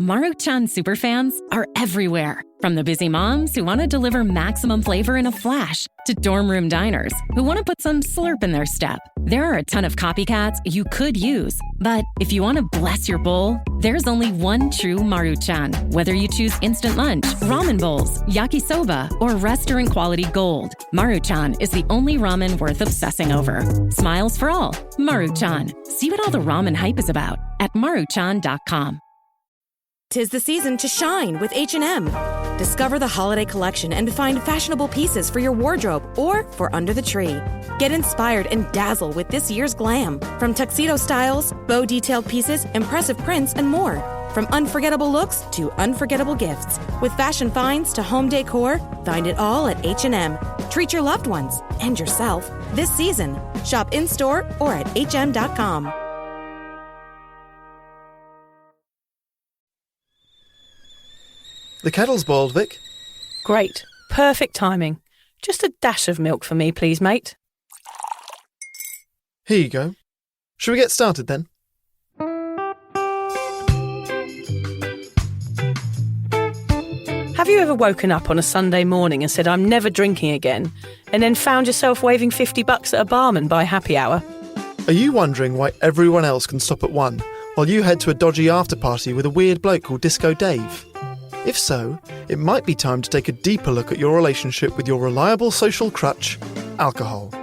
Maruchan superfans are everywhere. From the busy moms who want to deliver maximum flavor in a flash to dorm room diners who want to put some slurp in their step. There are a ton of copycats you could use. But if you want to bless your bowl, there's only one true Maruchan. Whether you choose instant lunch, ramen bowls, yakisoba, or restaurant quality gold, Maruchan is the only ramen worth obsessing over. Smiles for all. Maruchan. See what all the ramen hype is about at maruchan.com. 'Tis the season to shine with H&M. Discover the holiday collection and find fashionable pieces for your wardrobe or for under the tree. Get inspired and dazzle with this year's glam. From tuxedo styles, bow detailed pieces, impressive prints, and more. From unforgettable looks to unforgettable gifts. With fashion finds to home decor, find it all at H&M. Treat your loved ones and yourself this season. Shop in-store or at hm.com. The kettle's boiled, Vic. Great. Perfect timing. Just a dash of milk for me, please, mate. Here you go. Shall we get started then? Have you ever woken up on a Sunday morning and said, I'm never drinking again, and then found yourself waving $50 at a barman by happy hour? Are you wondering why everyone else can stop at 1 while you head to a dodgy after-party with a weird bloke called Disco Dave? If so, it might be time to take a deeper look at your relationship with your reliable social crutch, alcohol.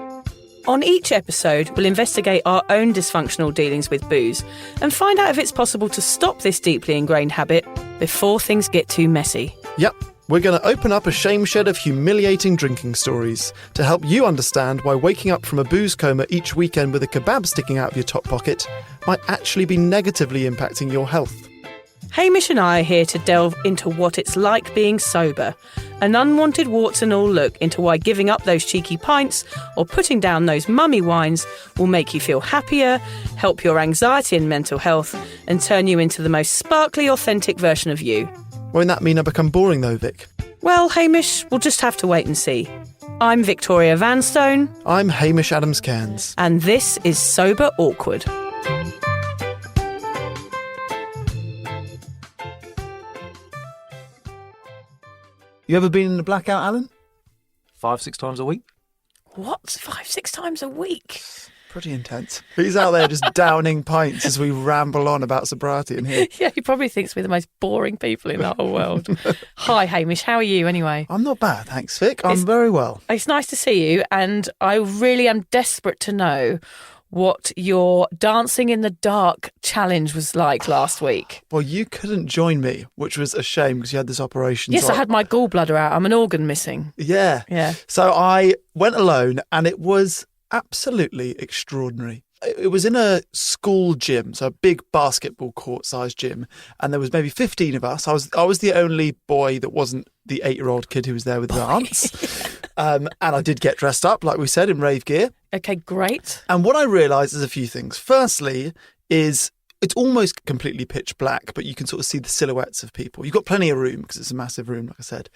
On each episode, we'll investigate our own dysfunctional dealings with booze and find out if it's possible to stop this deeply ingrained habit before things get too messy. Yep, we're going to open up a shame shed of humiliating drinking stories to help you understand why waking up from a booze coma each weekend with a kebab sticking out of your top pocket might actually be negatively impacting your health. Hamish and I are here to delve into what it's like being sober, an unwanted warts and all look into why giving up those cheeky pints or putting down those mummy wines will make you feel happier, help your anxiety and mental health, and turn you into the most sparkly, authentic version of you. Won't that mean I become boring though, Vic? Well, Hamish, we'll just have to wait and see. I'm Victoria Vanstone. I'm Hamish Adams-Cairns. And this is Sober Awkward. You ever been in a blackout, Alan? 5-6 times a week. What? 5-6 times a week? Pretty intense. He's out there just downing pints as we ramble on about sobriety in here. Yeah, he probably thinks we're the most boring people in the whole world. Hi, Hamish. How are you anyway? I'm not bad, thanks, Vic. I'm very well. It's nice to see you, and I really am desperate to know what your dancing in the dark challenge was like last week. Well, you couldn't join me, which was a shame because you had this operation. Yes, I had my gallbladder out. I'm an organ missing. Yeah. So I went alone and it was absolutely extraordinary. It was in a school gym, so a big basketball court-sized gym, and there was maybe 15 of us. I was the only boy that wasn't the 8-year-old kid who was there with the aunts. And I did get dressed up, like we said, in rave gear. Okay, great. And what I realised is a few things. Firstly is it's almost completely pitch black, but you can sort of see the silhouettes of people. You've got plenty of room because it's a massive room, like I said.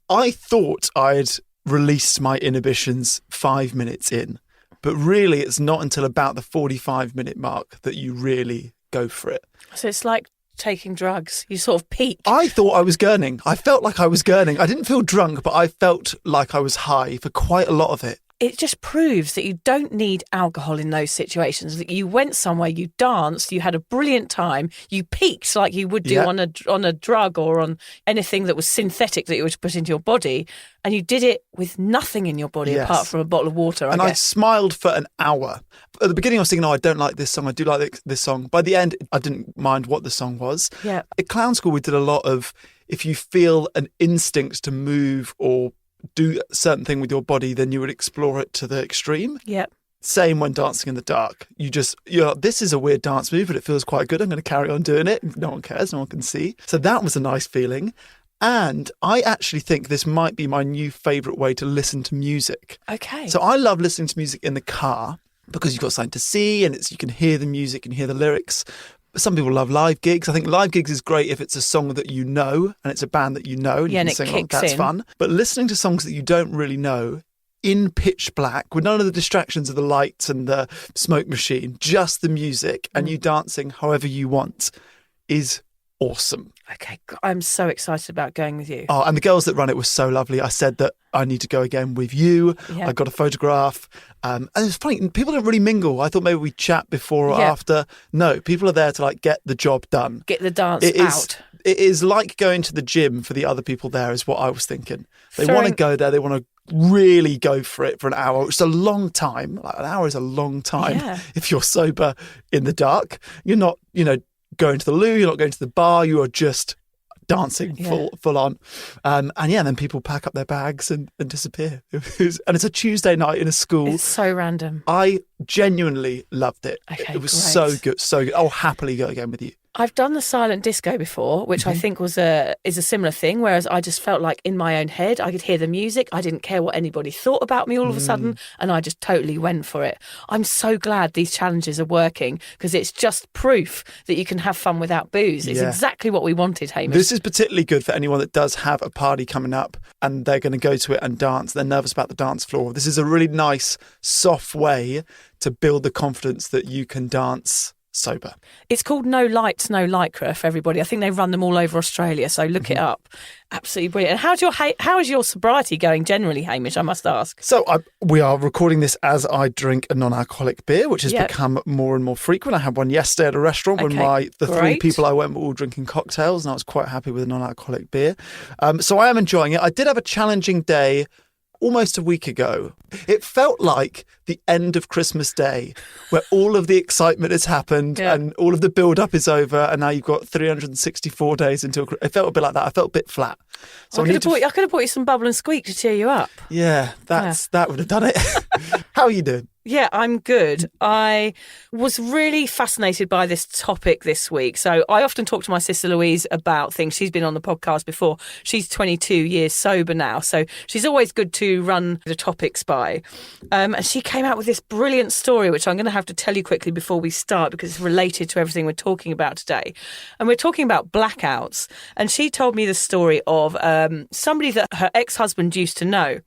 I thought I'd released my inhibitions 5 minutes in. But really, it's not until about the 45-minute mark that you really go for it. So it's like taking drugs. You sort of peak. I thought I was gurning. I felt like I was gurning. I didn't feel drunk, but I felt like I was high for quite a lot of it. It just proves that you don't need alcohol in those situations. That you went somewhere, you danced, you had a brilliant time, you peaked like you would do on a drug or on anything that was synthetic that you were to put into your body, and you did it with nothing in your body apart from a bottle of water. I smiled for an hour. At the beginning, I was thinking, "No, I don't like this song. I do like this song." By the end, I didn't mind what the song was. Yeah. At clown school, we did a lot of if you feel an instinct to move or do a certain thing with your body, then you would explore it to the extreme. Yep. Same when dancing in the dark. This is a weird dance move, but it feels quite good. I'm going to carry on doing it. No one cares. No one can see. So that was a nice feeling. And I actually think this might be my new favourite way to listen to music. Okay. So I love listening to music in the car because you've got something to see and you can hear the music and hear the lyrics. Some people love live gigs. I think live gigs is great if it's a song that you know and it's a band that you know and you can sing along. That's fun. But listening to songs that you don't really know in pitch black with none of the distractions of the lights and the smoke machine, just the music and you dancing however you want is awesome. Okay, I'm so excited about going with you. Oh, and the girls that run it were so lovely. I said that I need to go again with you. Yeah. I got a photograph. And it was funny. People don't really mingle. I thought maybe we'd chat before or after. No, people are there to like get the job done. Get the dance out. It is like going to the gym for the other people there is what I was thinking. They want to go there. They want to really go for it for an hour, which is a long time. Like an hour is a long time if you're sober in the dark. You're not, going to the loo, you're not going to the bar, you are just dancing full on. And then people pack up their bags and disappear. And it's a Tuesday night in a school. It's so random. I genuinely loved it. Okay, it was great. so good, so good. I'll happily go again with you. I've done the silent disco before, which I think is a similar thing, whereas I just felt like in my own head, I could hear the music. I didn't care what anybody thought about me all of a sudden, and I just totally went for it. I'm so glad these challenges are working because it's just proof that you can have fun without booze. It's exactly what we wanted, Hamish. This is particularly good for anyone that does have a party coming up and they're going to go to it and dance. They're nervous about the dance floor. This is a really nice, soft way to build the confidence that you can dance sober. It's called No Lights, No Lycra for everybody. I think they run them all over Australia, so look it up. Absolutely brilliant. And how is your sobriety going generally, Hamish, I must ask? So we are recording this as I drink a non-alcoholic beer, which has become more and more frequent. I had one yesterday at a restaurant when the three people I went were all drinking cocktails, and I was quite happy with a non-alcoholic beer. So I am enjoying it. I did have a challenging day almost a week ago. It felt like the end of Christmas Day, where all of the excitement has happened and all of the build-up is over, and now you've got 364 days until... It felt a bit like that. I felt a bit flat. So I could have bought you some Bubble and Squeak to cheer you up. Yeah, that would have done it. How are you doing? Yeah, I'm good. I was really fascinated by this topic this week. So I often talk to my sister Louise about things. She's been on the podcast before. She's 22 years sober now. So she's always good to run the topics by. And she came out with this brilliant story, which I'm going to have to tell you quickly before we start because it's related to everything we're talking about today. And we're talking about blackouts. And she told me the story of somebody that her ex-husband used to know.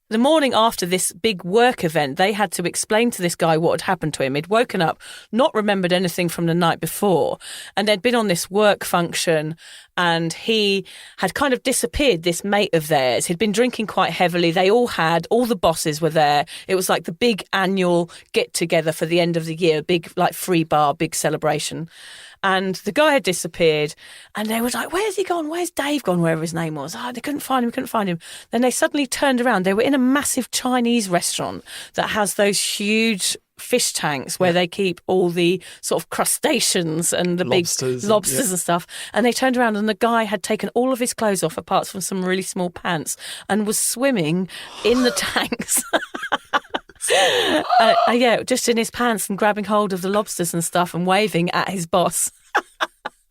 The morning after this big work event, they had to explain to this guy what had happened to him. He'd woken up, not remembered anything from the night before, and they'd been on this work function, and he had kind of disappeared, this mate of theirs. He'd been drinking quite heavily. All the bosses were there. It was like the big annual get-together for the end of the year, big like free bar, big celebration. And the guy had disappeared, and they was like, where's he gone? Where's Dave gone? Wherever his name was. They couldn't find him. Then they suddenly turned around. They were in a massive Chinese restaurant that has those huge fish tanks where they keep all the sort of crustaceans and the big lobsters and stuff. And they turned around and the guy had taken all of his clothes off apart from some really small pants and was swimming in the tanks. Just in his pants and grabbing hold of the lobsters and stuff and waving at his boss.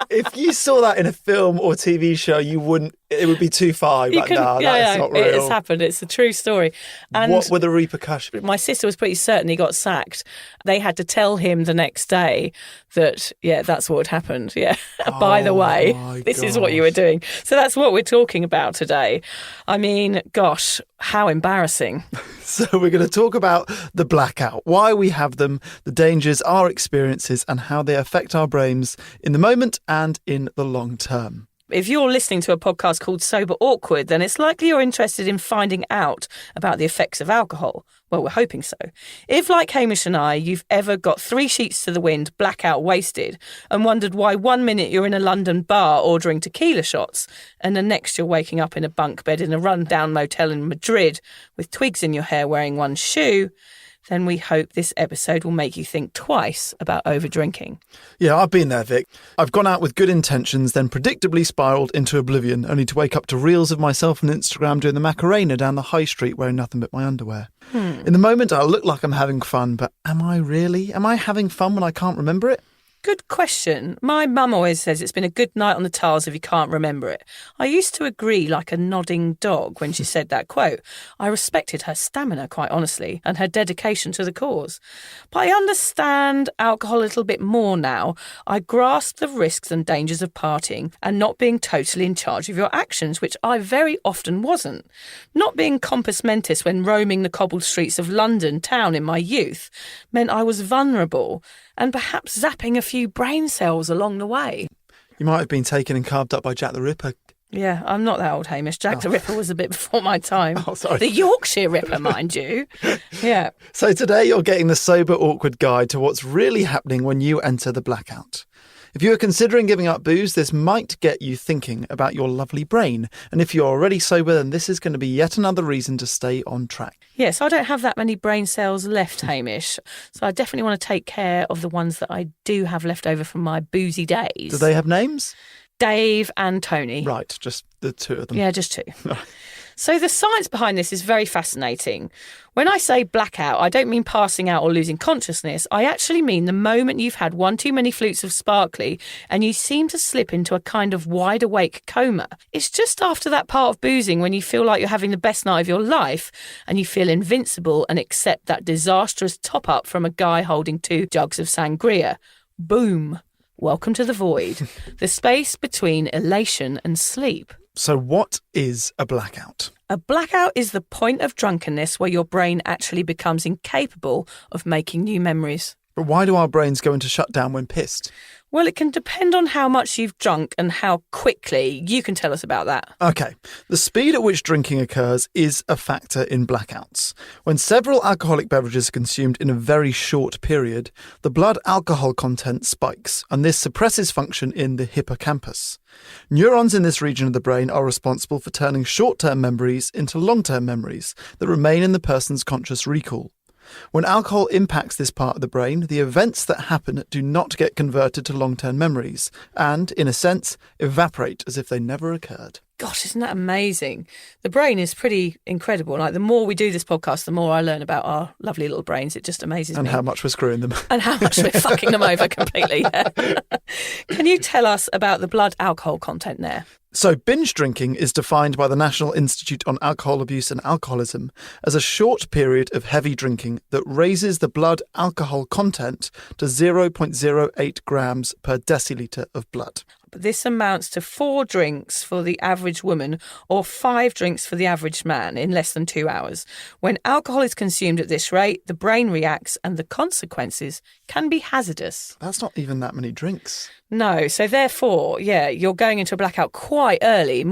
If you saw that in a film or TV show, it would be too far. That's not real. It's happened. It's a true story. And what were the repercussions? My sister was pretty certain he got sacked. They had to tell him the next day that, that's what had happened. Yeah. By the way, this is what you were doing. So that's what we're talking about today. I mean, gosh, how embarrassing. So we're going to talk about the blackout, why we have them, the dangers, our experiences, and how they affect our brains in the moment and in the long term. If you're listening to a podcast called Sober Awkward, then it's likely you're interested in finding out about the effects of alcohol. Well, we're hoping so. If, like Hamish and I, you've ever got 3 sheets to the wind, blackout wasted, and wondered why 1 minute you're in a London bar ordering tequila shots, and the next you're waking up in a bunk bed in a run-down motel in Madrid with twigs in your hair wearing one shoe, then we hope this episode will make you think twice about over-drinking. Yeah, I've been there, Vic. I've gone out with good intentions, then predictably spiralled into oblivion, only to wake up to reels of myself on Instagram doing the Macarena down the high street wearing nothing but my underwear. In the moment, I look like I'm having fun, but am I really? Am I having fun when I can't remember it? Good question. My mum always says it's been a good night on the tiles if you can't remember it. I used to agree like a nodding dog when she said that quote. I respected her stamina, quite honestly, and her dedication to the cause. But I understand alcohol a little bit more now. I grasp the risks and dangers of partying and not being totally in charge of your actions, which I very often wasn't. Not being compos mentis when roaming the cobbled streets of London town in my youth meant I was vulnerable and perhaps zapping a few brain cells along the way. You might have been taken and carved up by Jack the Ripper. Yeah, I'm not that old, Hamish. Jack the Ripper was a bit before my time. Oh, sorry. The Yorkshire Ripper, mind you. Yeah. So today you're getting the sober, awkward guide to what's really happening when you enter the blackout. If you are considering giving up booze, this might get you thinking about your lovely brain. And if you're already sober, then this is going to be yet another reason to stay on track. Yes, I don't have that many brain cells left, Hamish. So I definitely want to take care of the ones that I do have left over from my boozy days. Do they have names? Dave and Tony. Right, just the two of them. Yeah, just two. So the science behind this is very fascinating. When I say blackout, I don't mean passing out or losing consciousness. I actually mean the moment you've had one too many flutes of sparkly and you seem to slip into a kind of wide awake coma. It's just after that part of boozing when you feel like you're having the best night of your life and you feel invincible and accept that disastrous top up from a guy holding 2 jugs of sangria. Boom. Welcome to the void, the space between elation and sleep. So what is a blackout? A blackout is the point of drunkenness where your brain actually becomes incapable of making new memories. But why do our brains go into shutdown when pissed? Well, it can depend on how much you've drunk and how quickly. You can tell us about that. Okay, the speed at which drinking occurs is a factor in blackouts. When several alcoholic beverages are consumed in a very short period, the blood alcohol content spikes, and this suppresses function in the hippocampus. Neurons in this region of the brain are responsible for turning short-term memories into long-term memories that remain in the person's conscious recall. When alcohol impacts this part of the brain, the events that happen do not get converted to long-term memories and, in a sense, evaporate as if they never occurred. Gosh, isn't that amazing? The brain is pretty incredible. Like, the more we do this podcast, the more I learn about our lovely little brains. It just amazes me. And how much we're screwing them. And how much we're fucking them over completely. Yeah. Can you tell us about the blood alcohol content there? So binge drinking is defined by the National Institute on Alcohol Abuse and Alcoholism as a short period of heavy drinking that raises the blood alcohol content to 0.08 grams per decilitre of blood. But this amounts to 4 drinks for the average woman or 5 drinks for the average man in less than 2 hours. When alcohol is consumed at this rate, the brain reacts and the consequences can be hazardous. That's not even that many drinks. No, so therefore, yeah, you're going into a blackout quite early,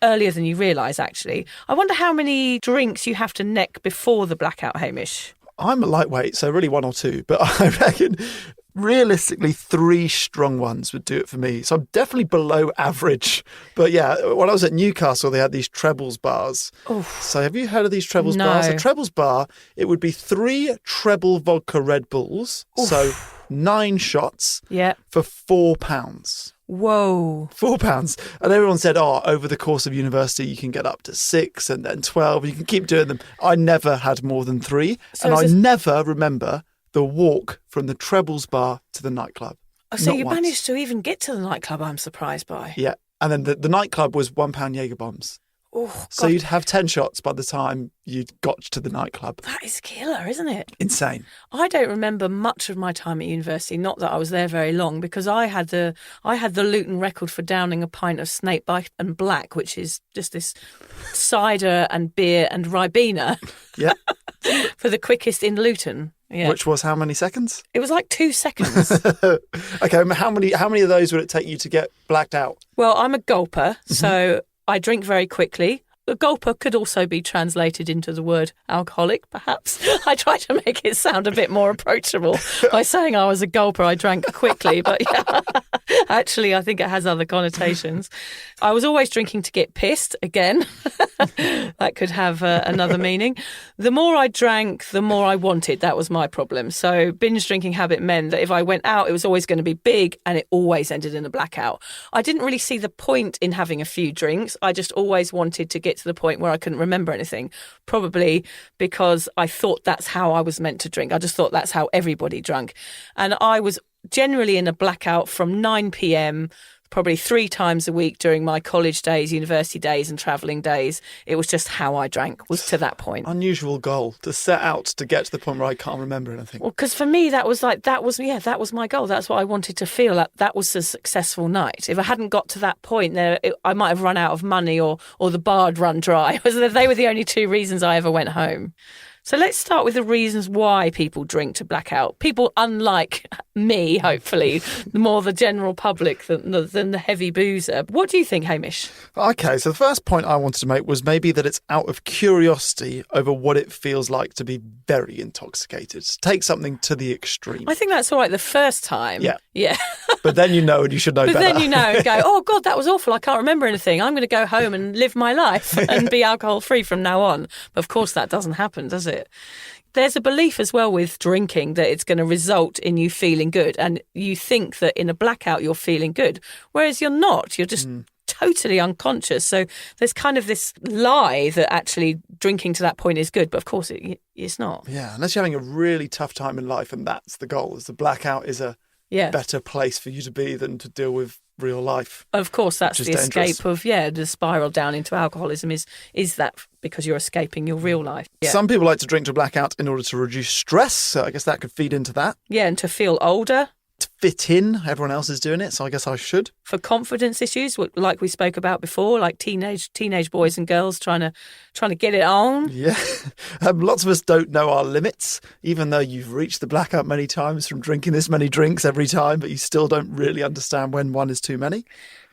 earlier than you realise, actually. I wonder how many drinks you have to neck before the blackout, Hamish. I'm a lightweight, so really 1 or 2, but I reckon realistically 3 strong ones would do it for me. So I'm definitely below average. But yeah, when I was at Newcastle, they had these trebles bars. Oof. So have you heard of these trebles No. bars? A trebles bar, it would be 3 treble vodka Red Bulls. Oof. So 9 shots Yeah. for £4. Whoa. £4. And everyone said, over the course of university, you can get up to 6 and then 12. You can keep doing them. I never had more than 3. So and I is this- never remember the walk from the trebles bar to the nightclub. So Not you once. managed to even get to the nightclub, I'm surprised by. Yeah. And then the nightclub was £1 Jaeger bombs. Oh, So God, you'd have 10 shots by the time you got to the nightclub. that is killer, isn't it? Insane. I don't remember much of my time at university, not that I was there very long, because I had the Luton record for downing a pint of Snakebite and Black, which is just this cider and beer and Ribena Yeah. for the quickest in Luton. Yeah. Which was how many seconds? It was like 2 seconds. Okay, how many of those would it take you to get blacked out? Well, I'm a gulper, so I drink very quickly. A gulper could also be translated into the word alcoholic, perhaps. I try to make it sound a bit more approachable by saying I was a gulper. I drank quickly, but yeah, actually, I think it has other connotations. I was always drinking to get pissed, again. That could have another meaning. The more I drank, the more I wanted. That was my problem. So binge drinking habit meant that if I went out, it was always going to be big and it always ended in a blackout. I didn't really see the point in having a few drinks. I just always wanted to get to the point where I couldn't remember anything, probably because I thought that's how I was meant to drink. I just thought that's how everybody drank. And I was generally in a blackout from 9 p.m, probably 3 times a week during my college days, university days and travelling days. It was just how I drank, was to that point. Unusual goal to set out to get to the point where I can't remember anything. Well, because for me, that was my goal. That's what I wanted to feel. That was a successful night. If I hadn't got to that point, I might have run out of money or the bar had run dry. They were the only 2 reasons I ever went home. So let's start with the reasons why people drink to blackout. People unlike me, hopefully, more the general public than the heavy boozer. What do you think, Hamish? Okay, so the first point I wanted to make was maybe that it's out of curiosity over what it feels like to be very intoxicated. Take something to the extreme. I think that's all right the first time. Yeah. But then you know, and you should know But better. then you know and go, oh, God, that was awful. I can't remember anything. I'm going to go home and live my life and be alcohol-free from now on. But of course, that doesn't happen, does it? There's a belief as well with drinking that it's going to result in you feeling good. And you think that in a blackout, you're feeling good, whereas you're not. You're just totally unconscious. So there's kind of this lie that actually drinking to that point is good. But of course, it's not. Yeah, unless you're having a really tough time in life, and that's the goal, is the blackout is a better place for you to be than to deal with real life. Of course, that's the dangerous. escape of, the spiral down into alcoholism is that because you're escaping your real life. Yeah. Some people like to drink to blackout in order to reduce stress, so I guess that could feed into that. Yeah, and to feel older. To fit in, everyone else is doing it, so I guess I should. For confidence issues, like we spoke about before, like teenage boys and girls trying to get it on. Yeah. Lots of us don't know our limits, even though you've reached the blackout many times from drinking this many drinks every time, but you still don't really understand when one is too many.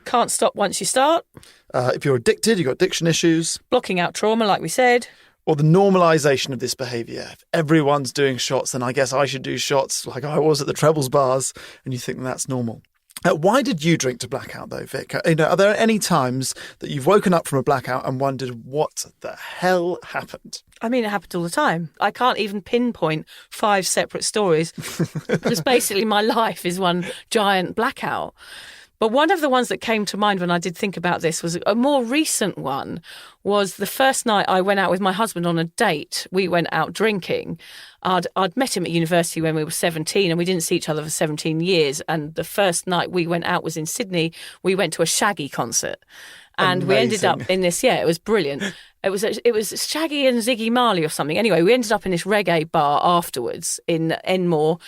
Can't stop once you start. If you're addicted, you've got addiction issues. Blocking out trauma, like we said. Or the normalisation of this behaviour. If everyone's doing shots, then I guess I should do shots like I was at the Trebles bars, and you think that's normal. Why did you drink to blackout, though, Vic? Are there any times that you've woken up from a blackout and wondered what the hell happened? I mean, it happened all the time. I can't even pinpoint 5 separate stories because basically my life is one giant blackout. But one of the ones that came to mind when I did think about this was a more recent one, was the first night I went out with my husband on a date. We went out drinking. I'd met him at university when we were 17 and we didn't see each other for 17 years. And the first night we went out was in Sydney. We went to a Shaggy concert. And Amazing. We ended up in this, it was brilliant. It was Shaggy and Ziggy Marley or something. Anyway, we ended up in this reggae bar afterwards in Enmore.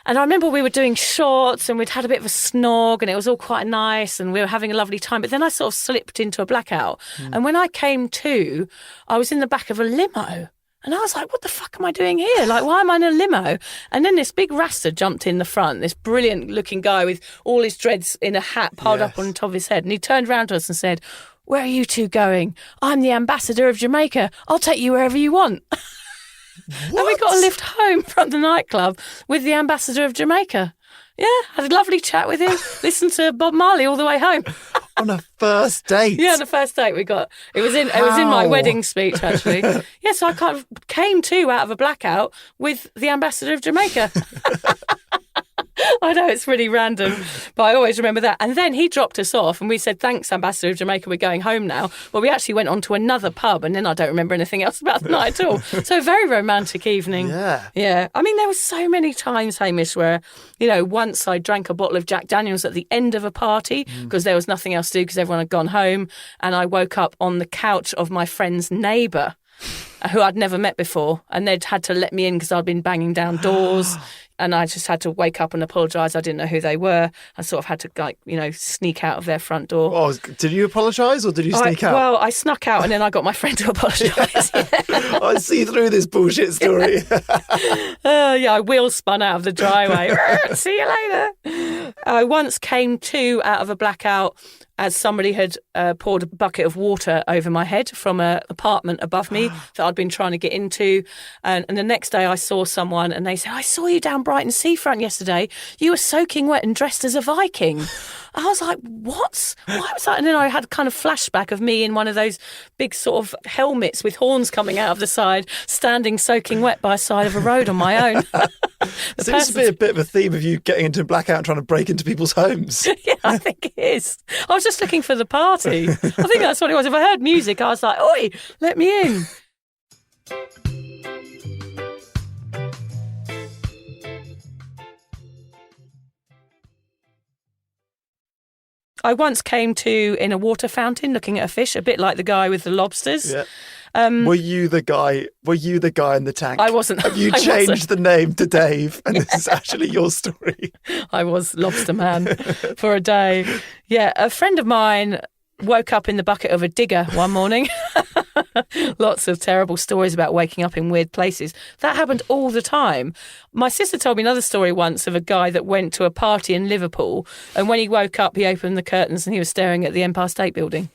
And I remember we were doing shots and we'd had a bit of a snog and it was all quite nice and we were having a lovely time. But then I sort of slipped into a blackout. And when I came to, I was in the back of a limo. And I was like, what the fuck am I doing here? Like, why am I in a limo? And then this big Rasta jumped in the front, this brilliant looking guy with all his dreads in a hat piled up on top of his head. And he turned around to us and said, where are you two going? I'm the ambassador of Jamaica. I'll take you wherever you want. And we got a lift home from the nightclub with the ambassador of Jamaica. Yeah, had a lovely chat with him, listened to Bob Marley all the way home. On a first date? Yeah, on the first date we got. It was in my wedding speech, actually. Yeah, so I kind of came to out of a blackout with the ambassador of Jamaica. I know it's really random, but I always remember that. And then he dropped us off and we said, thanks, Ambassador of Jamaica, we're going home now. Well, we actually went on to another pub and then I don't remember anything else about the night at all. So a very romantic evening. Yeah. Yeah. I mean, there were so many times, Hamish, where, once I drank a bottle of Jack Daniels at the end of a party because there was nothing else to do because everyone had gone home. And I woke up on the couch of my friend's neighbour who I'd never met before. And they'd had to let me in because I'd been banging down doors. And I just had to wake up and apologise. I didn't know who they were. I sort of had to, sneak out of their front door. Oh, did you apologise or did you sneak out? Well, I snuck out and then I got my friend to apologise. I see through this bullshit story. I wheel spun out of the driveway. See you later. I once came to out of a blackout as somebody had poured a bucket of water over my head from an apartment above me that I'd been trying to get into. And the next day I saw someone and they said, I saw you down Brighton seafront yesterday. You were soaking wet and dressed as a Viking. I was like, what? Why was that? And then I had kind of flashback of me in one of those big sort of helmets with horns coming out of the side, standing soaking wet by the side of a road on my own. Seems to be a bit of a theme of you getting into a blackout and trying to break into people's homes. Yeah, I think it is. I was just looking for the party. I think that's what it was. If I heard music, I was like, oi, let me in. I once came to in a water fountain looking at a fish, a bit like the guy with the lobsters. Yeah. Were you the guy in the tank? I wasn't. Have you changed the name to Dave? And this is actually your story. I was Lobster Man for a day. Yeah, a friend of mine woke up in the bucket of a digger one morning. Lots of terrible stories about waking up in weird places. That happened all the time. My sister told me another story once of a guy that went to a party in Liverpool, and when he woke up, he opened the curtains and he was staring at the Empire State Building.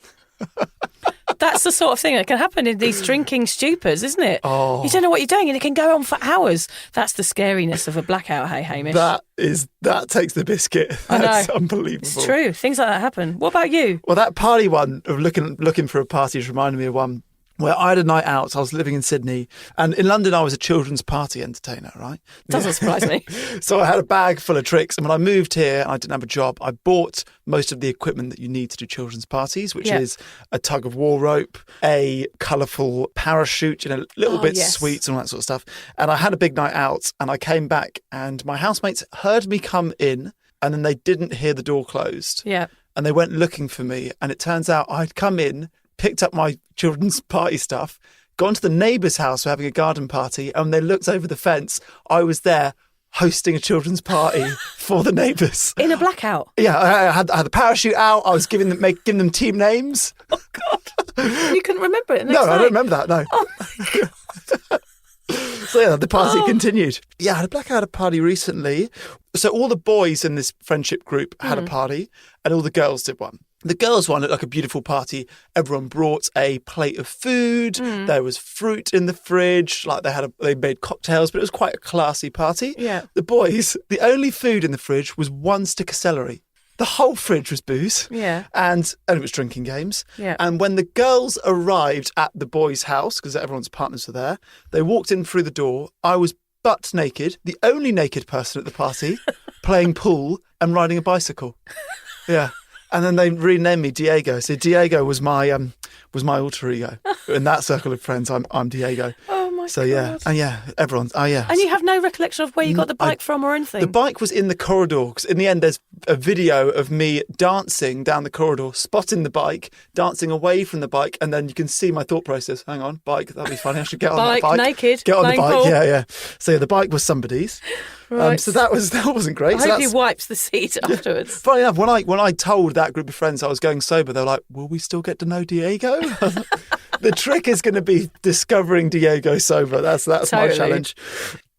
That's the sort of thing that can happen in these drinking stupors, isn't it? Oh. You don't know what you're doing and it can go on for hours. That's the scariness of a blackout, hey, Hamish. That takes the biscuit. That's unbelievable. It's true. Things like that happen. What about you? Well, that party one of looking for a party has reminded me of one where I had a night out. I was living in Sydney, and in London I was a children's party entertainer, right? Doesn't surprise me. So I had a bag full of tricks, and when I moved here, I didn't have a job. I bought most of the equipment that you need to do children's parties, which is a tug of war rope, a colourful parachute, little bits of sweets and all that sort of stuff. And I had a big night out, and I came back, and my housemates heard me come in, and then they didn't hear the door closed. Yeah. And they went looking for me, and it turns out I'd come in, picked up my children's party stuff, gone to the neighbour's house for having a garden party, and when they looked over the fence, I was there hosting a children's party for the neighbours. In a blackout? Yeah, I had the parachute out. I was giving them team names. Oh, God. You couldn't remember it? No, I don't remember that, no. Oh, my God. So yeah, the party continued. Yeah, I had a blackout party recently. So all the boys in this friendship group had a party, and all the girls did one. The girls' one looked like a beautiful party. Everyone brought a plate of food. There was fruit in the fridge. Like they made cocktails, but it was quite a classy party. Yeah. The boys, the only food in the fridge was one stick of celery. The whole fridge was booze. Yeah. And it was drinking games. Yeah. And when the girls arrived at the boys' house, because everyone's partners were there, they walked in through the door. I was butt naked, the only naked person at the party, playing pool and riding a bicycle. Yeah. And then they renamed me Diego. So Diego was my alter ego. In that circle of friends, I'm Diego. Oh my God. So yeah, and everyone's. Oh yeah. And you have no recollection of where you got the bike from or anything? The bike was in the corridor. Because in the end, there's a video of me dancing down the corridor, spotting the bike, dancing away from the bike, and then you can see my thought process. Hang on, bike, that'd be funny. I should get on that bike. Naked, get on the bike. pool. Yeah. So the bike was somebody's. Right. So that wasn't great. I hope he wipes the seat afterwards. Funny enough, when I told that group of friends I was going sober, they were like, "Will we still get to know Diego?" The trick is going to be discovering Diego sober. That's totally. My challenge.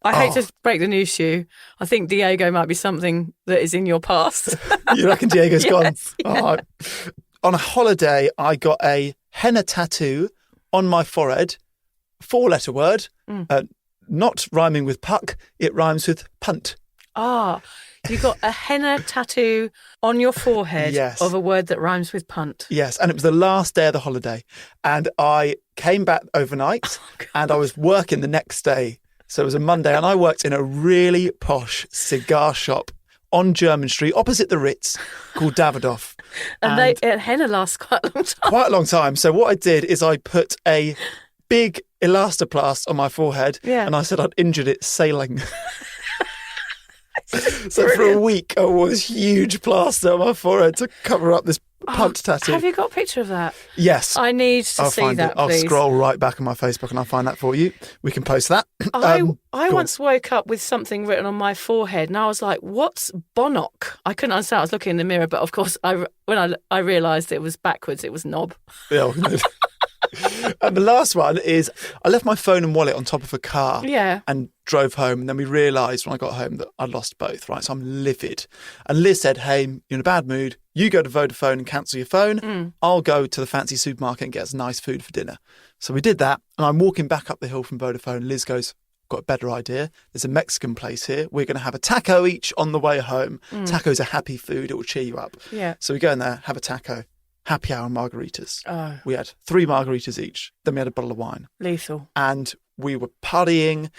I hate to break the news to you. I think Diego might be something that is in your past. You reckon Diego's gone? Yes. Oh. On a holiday, I got a henna tattoo on my forehead, 4-letter word. Not rhyming with puck, it rhymes with punt. Ah, you got a henna tattoo on your forehead of a word that rhymes with punt. Yes, and it was the last day of the holiday. And I came back overnight and I was working the next day. So it was a Monday and I worked in a really posh cigar shop on Jermyn Street, opposite the Ritz, called Davidoff. And henna lasts quite a long time. Quite a long time. So what I did is I put a big elastoplast on my forehead and I said I'd injured it sailing. So for a week I wore this huge plaster on my forehead to cover up this punt tattoo. Have you got a picture of that? Yes. I need to see that, I'll please. scroll right back on my Facebook and I'll find that for you. We can post that. I once woke up with something written on my forehead and I was like, what's Bonnock? I couldn't understand. I was looking in the mirror, but of course when I realised it was backwards, it was knob. Yeah. And the last one is I left my phone and wallet on top of a car and drove home. And then we realised when I got home that I'd lost both, right? So I'm livid. And Liz said, "Hey, you're in a bad mood. You go to Vodafone and cancel your phone. I'll go to the fancy supermarket and get us nice food for dinner." So we did that. And I'm walking back up the hill from Vodafone. Liz goes, "Got a better idea. There's a Mexican place here. We're going to have a taco each on the way home. Taco's a happy food. It will cheer you up." Yeah. So we go in there, have a taco. Happy hour margaritas. Oh. We had 3 margaritas each. Then we had a bottle of wine. Lethal. And we were partying.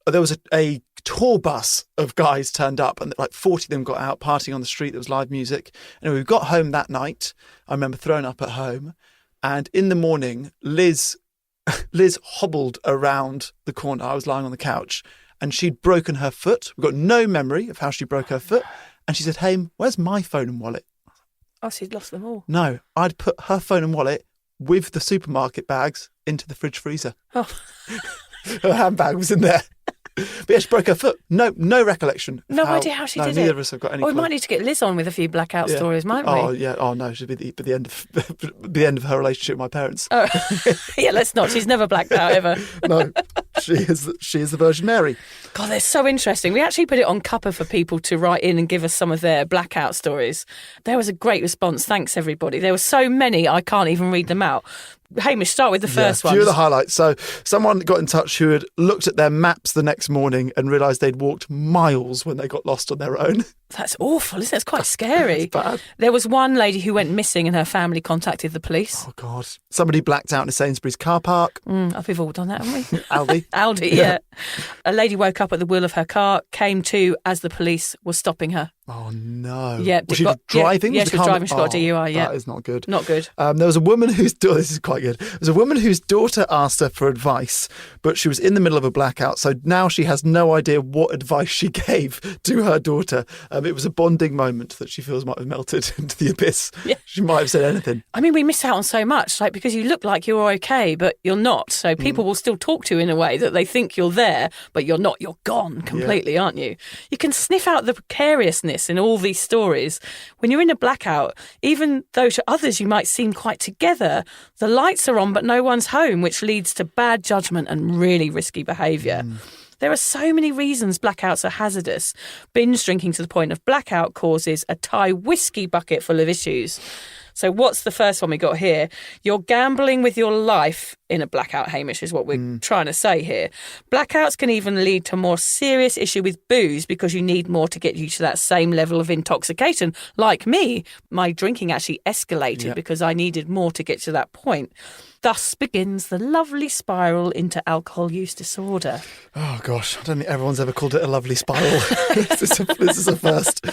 There was a tour bus of guys turned up and like 40 of them got out partying on the street. There was live music. And we got home that night. I remember throwing up at home. And in the morning, Liz hobbled around the corner. I was lying on the couch and she'd broken her foot. We've got no memory of how she broke her foot. And she said, "Hey, where's my phone and wallet?" Oh, she'd lost them all. No, I'd put her phone and wallet with the supermarket bags into the fridge freezer. Oh. Her handbag was in there. But yeah, she broke her foot. No recollection. No idea how she did it. Neither of us have got any. We might need to get Liz on with a few blackout stories, might we? Oh yeah. Oh no, she'll be the end of her relationship with my parents. Oh. Yeah, let's not. She's never blacked out ever. No, she is the Virgin Mary. God, they're so interesting. We actually put it on Cuppa for people to write in and give us some of their blackout stories. There was a great response. Thanks, everybody. There were so many, I can't even read them out. Hamish, start with the first one. A few of the highlights. So someone got in touch who had looked at their maps the next morning and realised they'd walked miles when they got lost on their own. That's awful, isn't it? It's quite scary. It's bad. There was one lady who went missing and her family contacted the police. Oh, God. Somebody blacked out in a Sainsbury's car park. We've all done that, haven't we? Aldi, yeah. A lady woke up at the wheel of her car, came to as the police were stopping her. Oh, no. Yeah. Was she driving? Yeah, she was driving. She got a DUI, yeah. That is not good. Not good. There was a woman whose daughter, this is quite good. There was a woman whose daughter asked her for advice, but she was in the middle of a blackout, so now she has no idea what advice she gave to her daughter. It was a bonding moment that she feels might have melted into the abyss. Yeah. She might have said anything. I mean, we miss out on so much, like because you look like you're okay, but you're not. So people will still talk to you in a way that they think you're there, but you're not. You're gone completely, aren't you? You can sniff out the precariousness in all these stories. When you're in a blackout, even though to others you might seem quite together, the lights are on but no one's home, which leads to bad judgment and really risky behaviour. There are so many reasons blackouts are hazardous. Binge drinking to the point of blackout causes a Thai whiskey bucket full of issues. So what's the first one we got here? You're gambling with your life in a blackout, Hamish, is what we're trying to say here. Blackouts can even lead to more serious issue with booze because you need more to get you to that same level of intoxication. Like me, my drinking actually escalated because I needed more to get to that point. Thus begins the lovely spiral into alcohol use disorder. Oh, gosh. I don't think everyone's ever called it a lovely spiral. This is a first.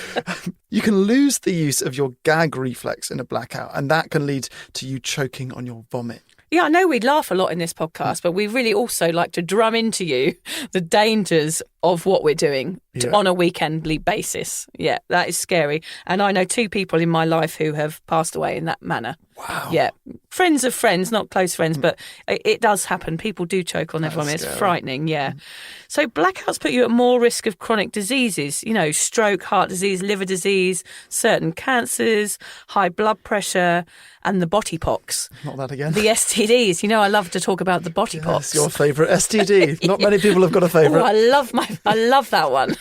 You can lose the use of your gag reflex in a blackout, and that can lead to you choking on your vomit. Yeah, I know we laugh a lot in this podcast, but we really also like to drum into you the dangers of what we're doing on a weekendly basis. Yeah, that is scary. And I know 2 people in my life who have passed away in that manner. Wow. Yeah. Friends of friends, not close friends, but it does happen. People do choke on their vomit. It's frightening, yeah. So blackouts put you at more risk of chronic diseases, stroke, heart disease, liver disease, certain cancers, high blood pressure, and the body pox. Not that again. The STDs. I love to talk about the body pox. Yes, your favourite STD. Not many people have got a favourite. I love that one.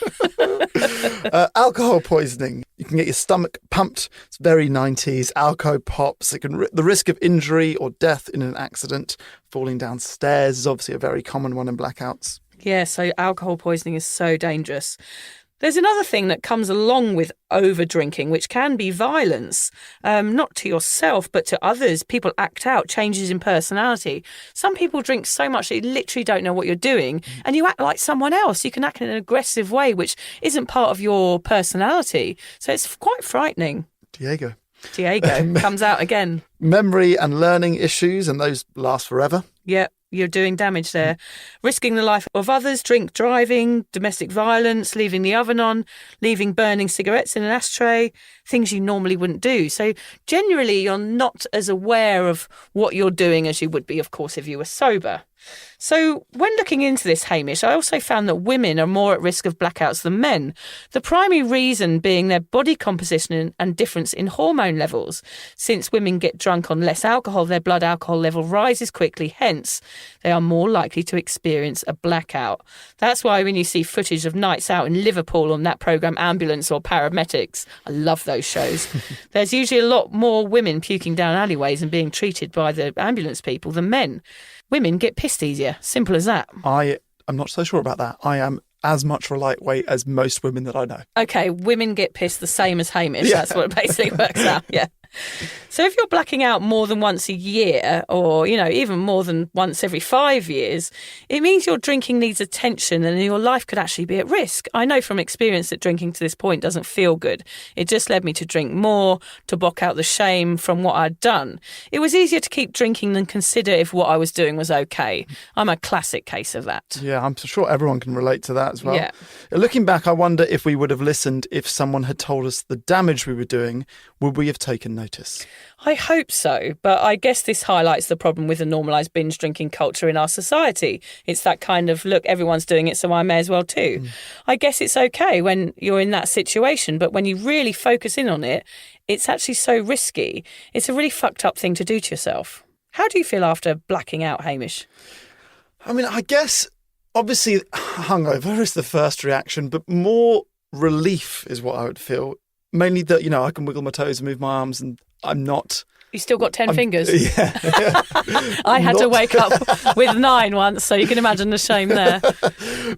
Alcohol poisoning. You can get your stomach pumped. It's very 90s. Alco pops. The risk of injury or death in an accident. Falling down stairs is obviously a very common one in blackouts. Yeah, so alcohol poisoning is so dangerous. There's another thing that comes along with over drinking, which can be violence, not to yourself, but to others. People act out changes in personality. Some people drink so much that you literally don't know what you're doing and you act like someone else. You can act in an aggressive way, which isn't part of your personality. So it's quite frightening. Diego comes out again. Memory and learning issues, and those last forever. Yeah. You're doing damage there. Risking the life of others, drink driving, domestic violence, leaving the oven on, leaving burning cigarettes in an ashtray, things you normally wouldn't do. So generally, you're not as aware of what you're doing as you would be, of course, if you were sober. So when looking into this, Hamish, I also found that women are more at risk of blackouts than men. The primary reason being their body composition and difference in hormone levels. Since women get drunk on less alcohol, their blood alcohol level rises quickly, hence they are more likely to experience a blackout. That's why when you see footage of nights out in Liverpool on that programme Ambulance or Paramedics, I love those shows, there's usually a lot more women puking down alleyways and being treated by the ambulance people than men. Women get pissed easier. Simple as that. I'm not so sure about that. I am as much a lightweight as most women that I know. Okay, women get pissed the same as Hamish. Yeah. That's what it basically works out, yeah. So if you're blacking out more than once a year or, even more than once every 5 years, it means your drinking needs attention and your life could actually be at risk. I know from experience that drinking to this point doesn't feel good. It just led me to drink more, to block out the shame from what I'd done. It was easier to keep drinking than consider if what I was doing was okay. I'm a classic case of that. Yeah, I'm sure everyone can relate to that. as well. Yeah. Looking back, I wonder if we would have listened if someone had told us the damage we were doing. Would we have taken notice? I hope so, but I guess this highlights the problem with the normalised binge drinking culture in our society. It's that kind of, look, everyone's doing it, so I may as well too. I guess it's okay when you're in that situation, but when you really focus in on it, it's actually so risky. It's a really fucked up thing to do to yourself. How do you feel after blacking out, Hamish? I mean, I guess, obviously, hungover is the first reaction, but more relief is what I would feel. Mainly that, I can wiggle my toes and move my arms and I'm not... You still got 10 fingers? Yeah. I had to wake up with 9 once, so you can imagine the shame there.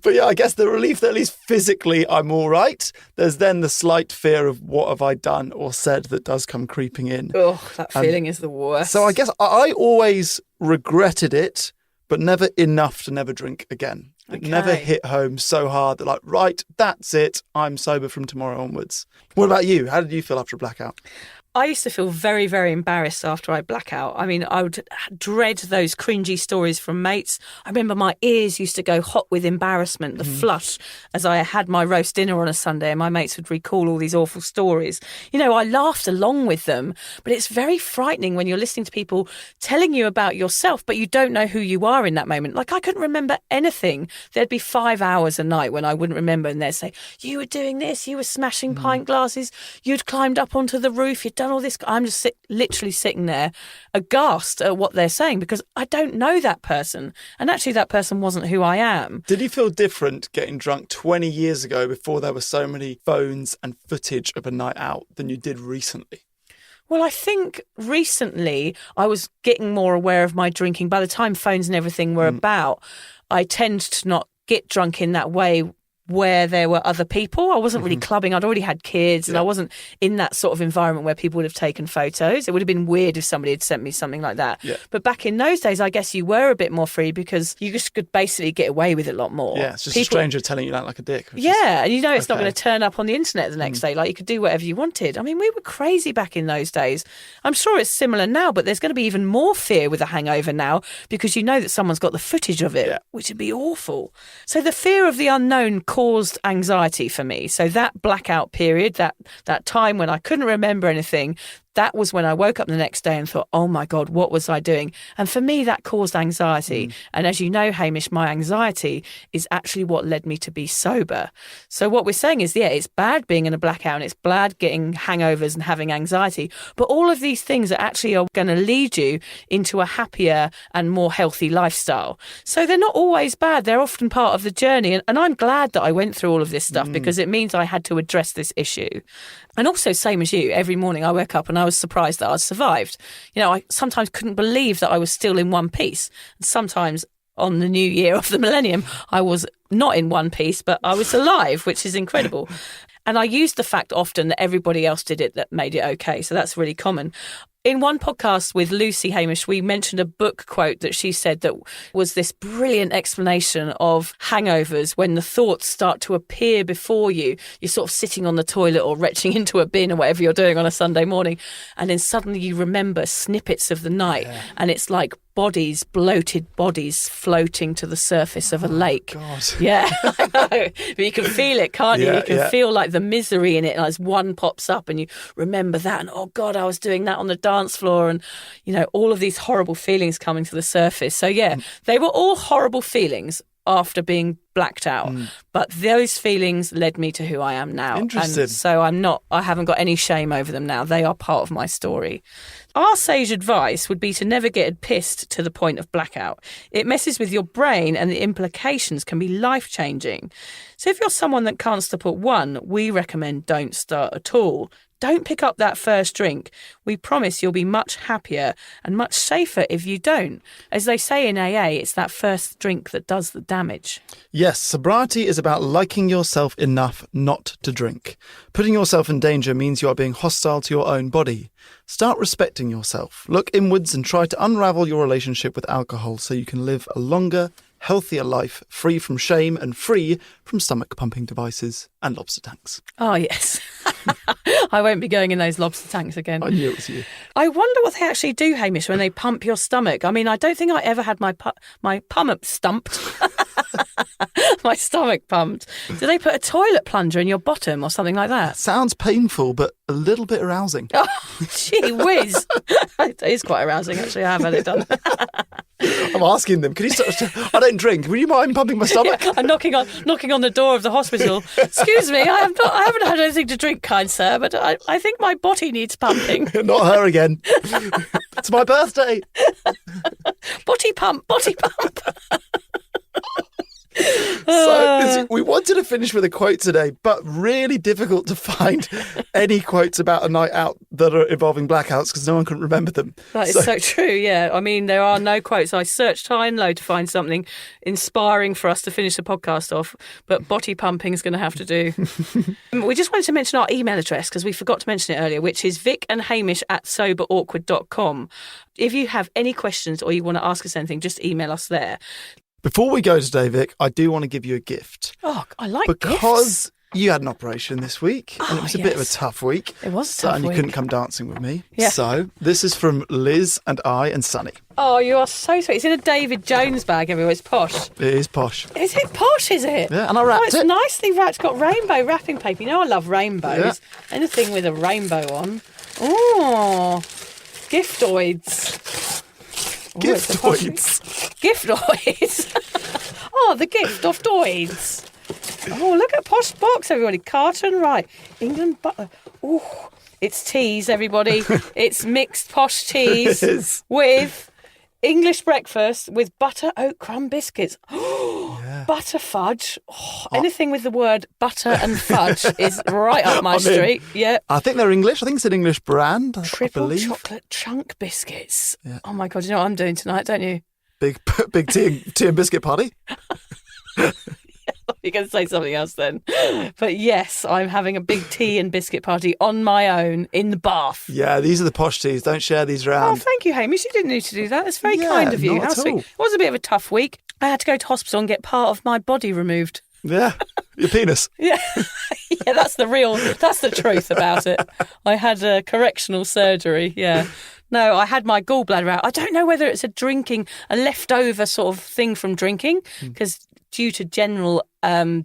But yeah, I guess the relief that at least physically I'm all right. There's then the slight fear of what have I done or said that does come creeping in. Oh, that feeling is the worst. So I guess I always regretted it, but never enough to never drink again. It never hit home so hard that like, right, that's it. I'm sober from tomorrow onwards. What about you? How did you feel after a blackout? I used to feel very, very embarrassed after I black out. I mean, I would dread those cringy stories from mates. I remember my ears used to go hot with embarrassment, the flush, as I had my roast dinner on a Sunday and my mates would recall all these awful stories. I laughed along with them, but it's very frightening when you're listening to people telling you about yourself, but you don't know who you are in that moment. Like, I couldn't remember anything. There'd be 5 hours a night when I wouldn't remember, and they'd say, you were doing this, you were smashing pint glasses, you'd climbed up onto the roof, you'd done all this. I'm just literally sitting there aghast at what they're saying because I don't know that person. And actually that person wasn't who I am. Did you feel different getting drunk 20 years ago before there were so many phones and footage of a night out than you did recently? Well, I think recently I was getting more aware of my drinking. By the time phones and everything were about, I tend to not get drunk in that way where there were other people. I wasn't really clubbing. I'd already had kids and I wasn't in that sort of environment where people would have taken photos. It would have been weird if somebody had sent me something like that. Yeah. But back in those days, I guess you were a bit more free because you just could basically get away with it a lot more. Yeah, it's just a stranger telling you that like a dick. Yeah, and it's not going to turn up on the internet the next day. Like, you could do whatever you wanted. I mean, we were crazy back in those days. I'm sure it's similar now, but there's going to be even more fear with a hangover now because you know that someone's got the footage of it, which would be awful. So the fear of the unknown caused anxiety for me. So that blackout period, that time when I couldn't remember anything, that was when I woke up the next day and thought, oh my God, what was I doing? And for me, that caused anxiety. And as you know, Hamish, my anxiety is actually what led me to be sober. So what we're saying is, it's bad being in a blackout and it's bad getting hangovers and having anxiety. But all of these things are actually going to lead you into a happier and more healthy lifestyle. So they're not always bad. They're often part of the journey. And I'm glad that I went through all of this stuff because it means I had to address this issue. And also, same as you, every morning I woke up and I was surprised that I survived. I sometimes couldn't believe that I was still in one piece. And sometimes on the new year of the millennium, I was not in one piece, but I was alive, which is incredible. And I used the fact often that everybody else did it that made it okay. So that's really common. In one podcast with Lucy Hamish, we mentioned a book quote that she said that was this brilliant explanation of hangovers when the thoughts start to appear before you. You're sort of sitting on the toilet or retching into a bin or whatever you're doing on a Sunday morning. And then suddenly you remember snippets of the night and it's like bloated bodies floating to the surface of a lake. God. Yeah, I know. But you can feel it, can't you? You can feel like the misery in it as one pops up and you remember that and, oh God, I was doing that on the dance floor and, all of these horrible feelings coming to the surface. So they were all horrible feelings after being blacked out. But those feelings led me to who I am now. Interesting. And so I haven't got any shame over them now. They are part of my story. Our sage advice would be to never get pissed to the point of blackout. It messes with your brain and the implications can be life-changing. So if you're someone that can't stop at one, we recommend don't start at all. Don't pick up that first drink. We promise you'll be much happier and much safer if you don't. As they say in AA, it's that first drink that does the damage. Yes, sobriety is about liking yourself enough not to drink. Putting yourself in danger means you are being hostile to your own body. Start respecting yourself. Look inwards and try to unravel your relationship with alcohol so you can live a longer, healthier life, free from shame and free from stomach-pumping devices and lobster tanks. Oh, yes. I won't be going in those lobster tanks again. I knew it was you. I wonder what they actually do, Hamish, when they pump your stomach. I mean, I don't think I ever had my pump stumped. My stomach pumped. Do they put a toilet plunger in your bottom or something like that? Sounds painful, but a little bit arousing. Oh, gee whiz. It is quite arousing, actually. I have had it done. I'm asking them, can you stop? I don't drink. Would you mind pumping my stomach? I'm knocking on the door of the hospital. Excuse me, I haven't had anything to drink, kind sir, but I think my body needs pumping. Not her again. It's my birthday. Body pump. So we wanted to finish with a quote today, but really difficult to find any quotes about a night out that are involving blackouts because no one can remember them. That is so true, yeah. I mean, there are no quotes. I searched high and low to find something inspiring for us to finish the podcast off, but body pumping is going to have to do. We just wanted to mention our email address because we forgot to mention it earlier, which is vicandhamish@soberawkward.com. If you have any questions or you want to ask us anything, just email us there. Before we go today, Vic, I do want to give you a gift. Oh, I like gifts. Because you had an operation this week, and it was a bit of a tough week. It was a tough and week. you couldn't come dancing with me. Yeah. So this is from Liz and I and Sunny. Oh, you are so sweet. It's in a David Jones bag everywhere. It's posh. It is posh. Is it posh, is it? Yeah, and I wrapped it's it. nicely wrapped. It's got rainbow wrapping paper. You know I love rainbows. Yeah. Anything with a rainbow on. Oh, giftoids. Giftoids. Giftoids. Oh, the gift of doids. Oh, look at posh box, everybody. Carton, right. England butter. Oh, it's teas, everybody. It's mixed posh teas with English breakfast with butter oat crumb biscuits. Oh, butter fudge. Oh, anything with the word butter and fudge is right up my street. Yeah. I think they're English. I think it's an English brand. Triple I believe. chocolate chunk biscuits. Yeah. Oh my God, you know what I'm doing tonight, don't you? Big tea and biscuit party. You're going to say something else then. But yes, I'm having a big tea and biscuit party on my own in the bath. Yeah, these are the posh teas. Don't share these Oh, around. thank you, Hamish. You didn't need to do that. That's very kind of you. not How at sweet. all. It was a bit of a tough week. I had to go to hospital and get part of my body removed. Yeah, your penis. Yeah, yeah, that's the truth about it. I had a correctional surgery, yeah. No, I had my gallbladder out. I don't know whether it's a leftover sort of thing from drinking, because due to general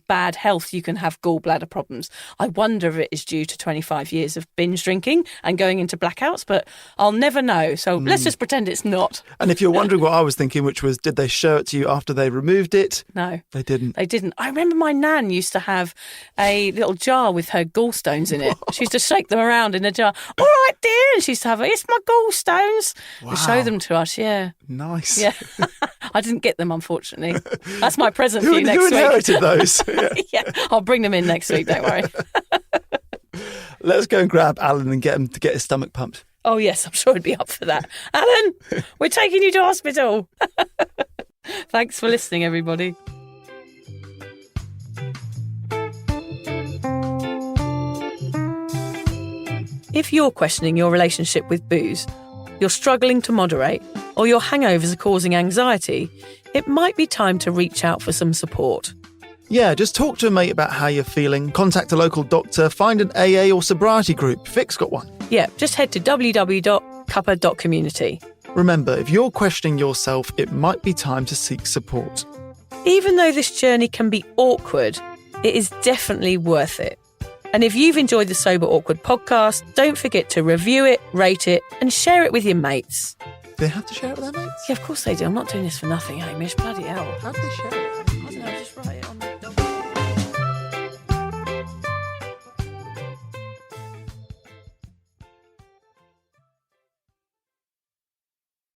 bad health, you can have gallbladder problems. I wonder if it is due to 25 years of binge drinking and going into blackouts, but I'll never know. So let's just pretend it's not. And if you're wondering what I was thinking, which was, did they show it to you after they removed it? No. They didn't. They didn't. I remember my nan used to have a little jar with her gallstones in it. She used to shake them around in a jar. All right, dear. And she used to have, it's my gallstones. And show them to us, yeah. Nice. Yeah. I didn't get them, unfortunately. That's my present for you next who week. inherited those? Yeah, I'll bring them in next week, don't worry. Let's go and grab Alan and get him to get his stomach pumped. Oh, yes, I'm sure he'd be up for that. Alan, we're taking you to hospital. Thanks for listening, everybody. If you're questioning your relationship with booze, you're struggling to moderate, or your hangovers are causing anxiety, it might be time to reach out for some support. Yeah, just talk to a mate about how you're feeling, contact a local doctor, find an AA or sobriety group. Vic's got one. Yeah, just head to www.cuppa.community. Remember, if you're questioning yourself, it might be time to seek support. Even though this journey can be awkward, it is definitely worth it. And if you've enjoyed the Sober Awkward podcast, don't forget to review it, rate it, and share it with your mates. They have to share it with their mates? Yeah, of course they do. I'm not doing this for nothing, Hamish. Bloody hell. How do they share it?